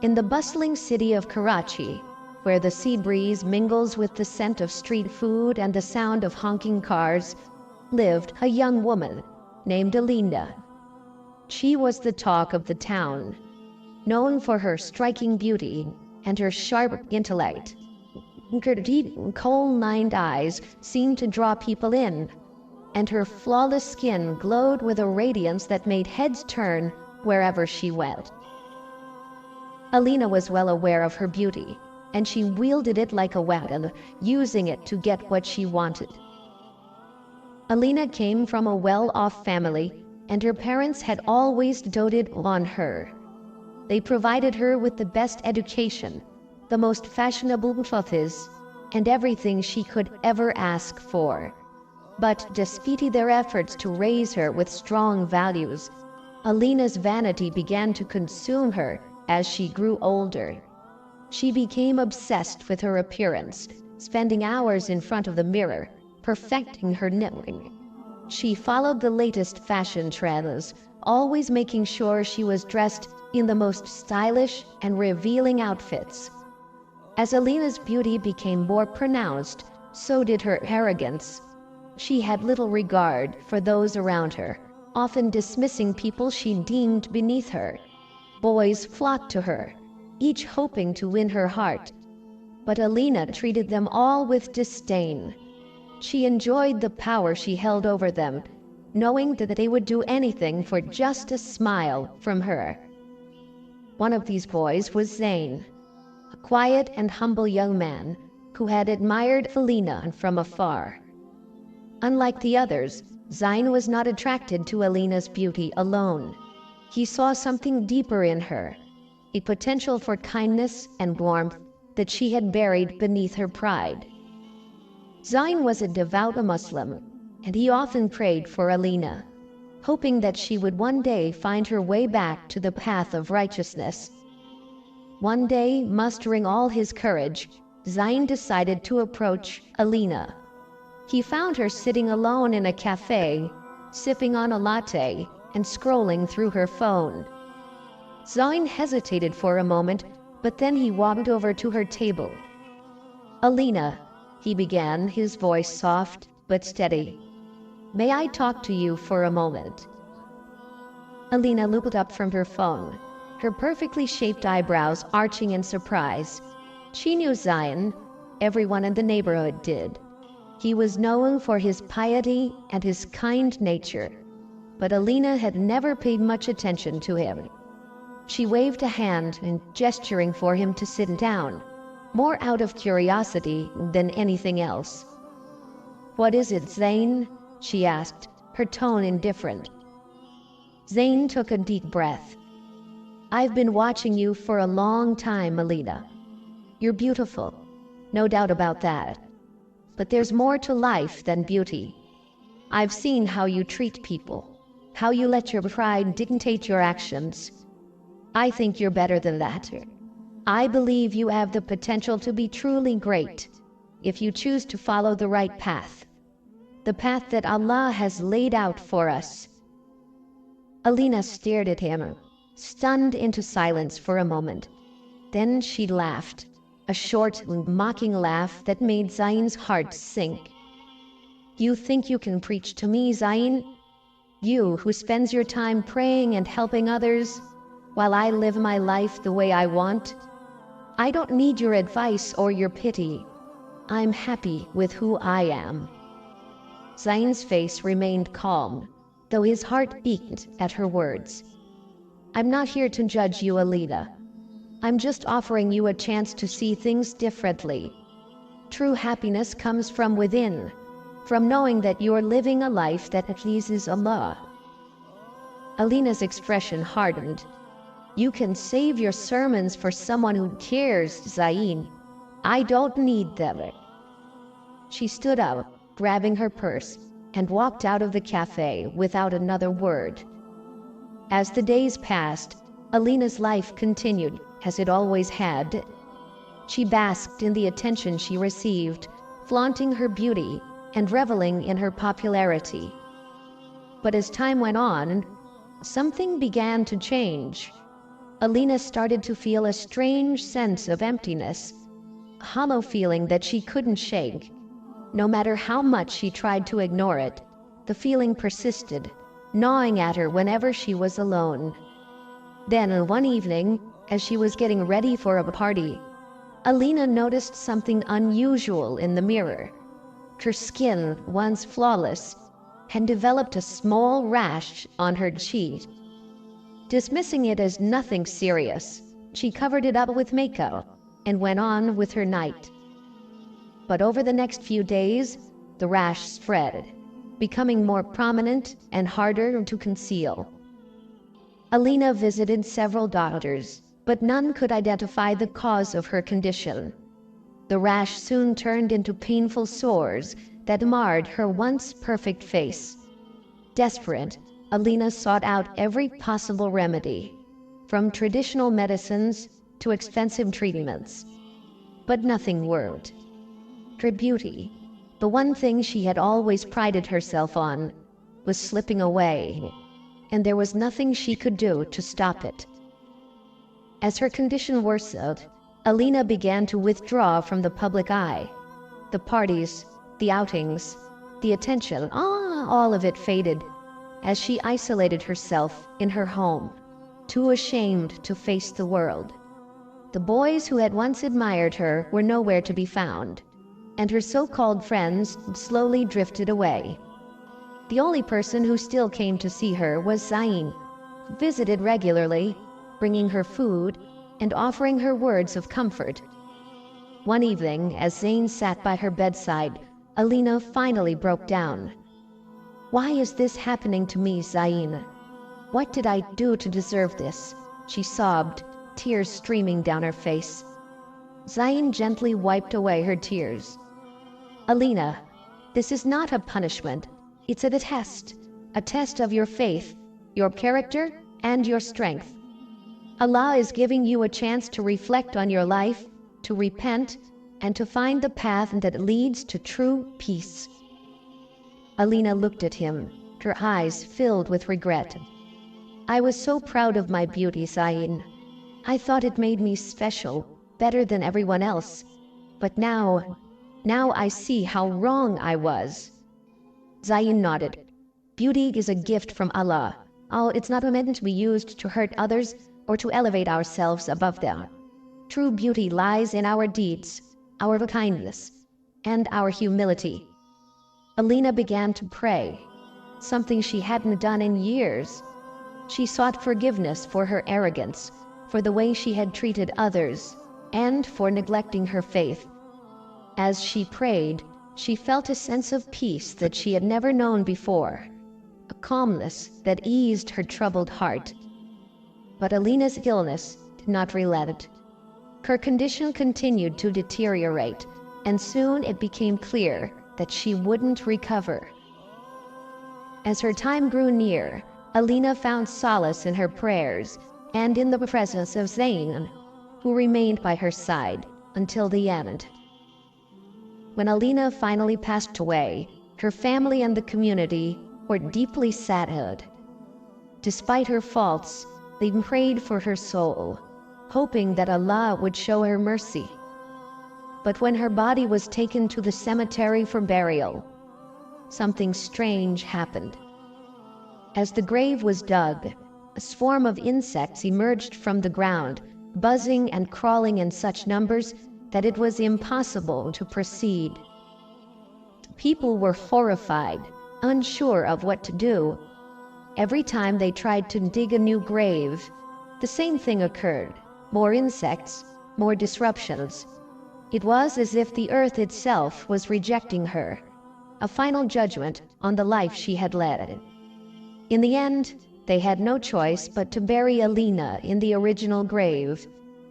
In the bustling city of Karachi, where the sea breeze mingles with the scent of street food and the sound of honking cars, lived a young woman named Alina. She was the talk of the town, known for her striking beauty and her sharp intellect. Her deep, coal-lined eyes seemed to draw people in, and her flawless skin glowed with a radiance that made heads turn wherever she went. Alina was well aware of her beauty, and she wielded it like a weapon, using it to get what she wanted. Alina came from a well-off family, and her parents had always doted on her. They provided her with the best education, the most fashionable clothes, and everything she could ever ask for. But despite their efforts to raise her with strong values, Alina's vanity began to consume her as she grew older. She became obsessed with her appearance, spending hours in front of the mirror, perfecting her knitting. She followed the latest fashion trends, always making sure she was dressed in the most stylish and revealing outfits. As Alina's beauty became more pronounced, so did her arrogance. She had little regard for those around her, often dismissing people she deemed beneath her. Boys flocked to her, each hoping to win her heart, but Alina treated them all with disdain. She enjoyed the power she held over them, knowing that they would do anything for just a smile from her. One of these boys was Zain, a quiet and humble young man who had admired Alina from afar. Unlike the others, Zain was not attracted to Alina's beauty alone. He saw something deeper in her, a potential for kindness and warmth that she had buried beneath her pride. Zain was a devout Muslim, and he often prayed for Alina, hoping that she would one day find her way back to the path of righteousness. One day, mustering all his courage, Zain decided to approach Alina. He found her sitting alone in a cafe, sipping on a latte and scrolling through her phone. Zain hesitated for a moment, but then he walked over to her table. "Alina," he began, his voice soft but steady. "May I talk to you for a moment?" Alina looked up from her phone, her perfectly shaped eyebrows arching in surprise. She knew Zain. Everyone in the neighborhood did. He was known for his piety and his kind nature, but Alina had never paid much attention to him. She waved a hand and gesturing for him to sit down, more out of curiosity than anything else. "What is it, Zain?" she asked, her tone indifferent. Zain took a deep breath. "I've been watching you for a long time, Alina. You're beautiful, no doubt about that. But there's more to life than beauty. I've seen how you treat people, how you let your pride dictate your actions. I think you're better than that. I believe you have the potential to be truly great, if you choose to follow the right path, the path that Allah has laid out for us." Alina stared at him, stunned into silence for a moment. Then she laughed, a short, mocking laugh that made Zain's heart sink. "You think you can preach to me, Zain? You who spends your time praying and helping others, while I live my life the way I want? I don't need your advice or your pity. I'm happy with who I am." Zain's face remained calm, though his heart beat at her words. "I'm not here to judge you, Alina. I'm just offering you a chance to see things differently. True happiness comes from within, from knowing that you're living a life that pleases Allah." Alina's expression hardened. "You can save your sermons for someone who cares, Zain. I don't need them." She stood up, grabbing her purse, and walked out of the cafe without another word. As the days passed, Alina's life continued as it always had. She basked in the attention she received, flaunting her beauty and reveling in her popularity. But as time went on, something began to change. Alina started to feel a strange sense of emptiness, a hollow feeling that she couldn't shake. No matter how much she tried to ignore it, the feeling persisted, gnawing at her whenever she was alone. Then one evening, as she was getting ready for a party, Alina noticed something unusual in the mirror. Her skin, once flawless, had developed a small rash on her cheek. Dismissing it as nothing serious, she covered it up with makeup and went on with her night. But over the next few days, the rash spread, becoming more prominent and harder to conceal. Alina visited several doctors, but none could identify the cause of her condition. The rash soon turned into painful sores that marred her once perfect face. Desperate, Alina sought out every possible remedy, from traditional medicines to expensive treatments. But nothing worked. Her beauty, the one thing she had always prided herself on, was slipping away, and there was nothing she could do to stop it. As her condition worsened, Alina began to withdraw from the public eye. The parties, the outings, the attention, all of it faded as she isolated herself in her home, too ashamed to face the world. The boys who had once admired her were nowhere to be found, and her so-called friends slowly drifted away. The only person who still came to see her was Zain, who visited regularly, bringing her food and offering her words of comfort. One evening, as Zain sat by her bedside, Alina finally broke down. "Why is this happening to me, Zain? What did I do to deserve this?" she sobbed, tears streaming down her face. Zain gently wiped away her tears. "Alina, this is not a punishment. It's a test of your faith, your character, and your strength. Allah is giving you a chance to reflect on your life, to repent, and to find the path that leads to true peace." Alina looked at him, her eyes filled with regret. "I was so proud of my beauty, Zain. I thought it made me special, better than everyone else. But now I see how wrong I was." Zain nodded. "Beauty is a gift from Allah. It's not meant to be used to hurt others or to elevate ourselves above them. True beauty lies in our deeds, our kindness, and our humility." Alina began to pray, something she hadn't done in years. She sought forgiveness for her arrogance, for the way she had treated others, and for neglecting her faith. As she prayed, she felt a sense of peace that she had never known before, a calmness that eased her troubled heart. But Alina's illness did not relent. Her condition continued to deteriorate, and soon it became clear that she wouldn't recover. As her time grew near, Alina found solace in her prayers and in the presence of Zain, who remained by her side until the end. When Alina finally passed away, her family and the community were deeply saddened. Despite her faults, they prayed for her soul, hoping that Allah would show her mercy. But when her body was taken to the cemetery for burial, something strange happened. As the grave was dug, a swarm of insects emerged from the ground, buzzing and crawling in such numbers that it was impossible to proceed. The people were horrified, unsure of what to do. Every time they tried to dig a new grave, the same thing occurred: more insects, more disruptions. It was as if the earth itself was rejecting her, a final judgment on the life she had led. In the end, they had no choice but to bury Alina in the original grave,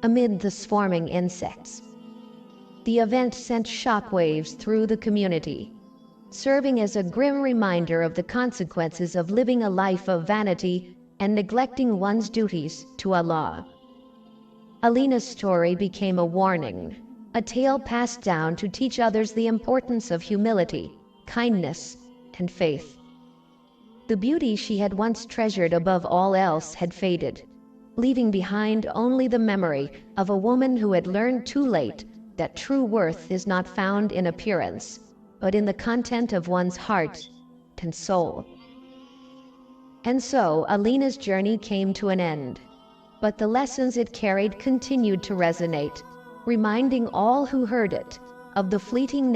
amid the swarming insects. The event sent shockwaves through the community, serving as a grim reminder of the consequences of living a life of vanity and neglecting one's duties to Allah. Alina's story became a warning, a tale passed down to teach others the importance of humility, kindness, and faith. The beauty she had once treasured above all else had faded, leaving behind only the memory of a woman who had learned too late that true worth is not found in appearance, but in the content of one's heart and soul. And so Alina's journey came to an end, but the lessons it carried continued to resonate, reminding all who heard it of the fleeting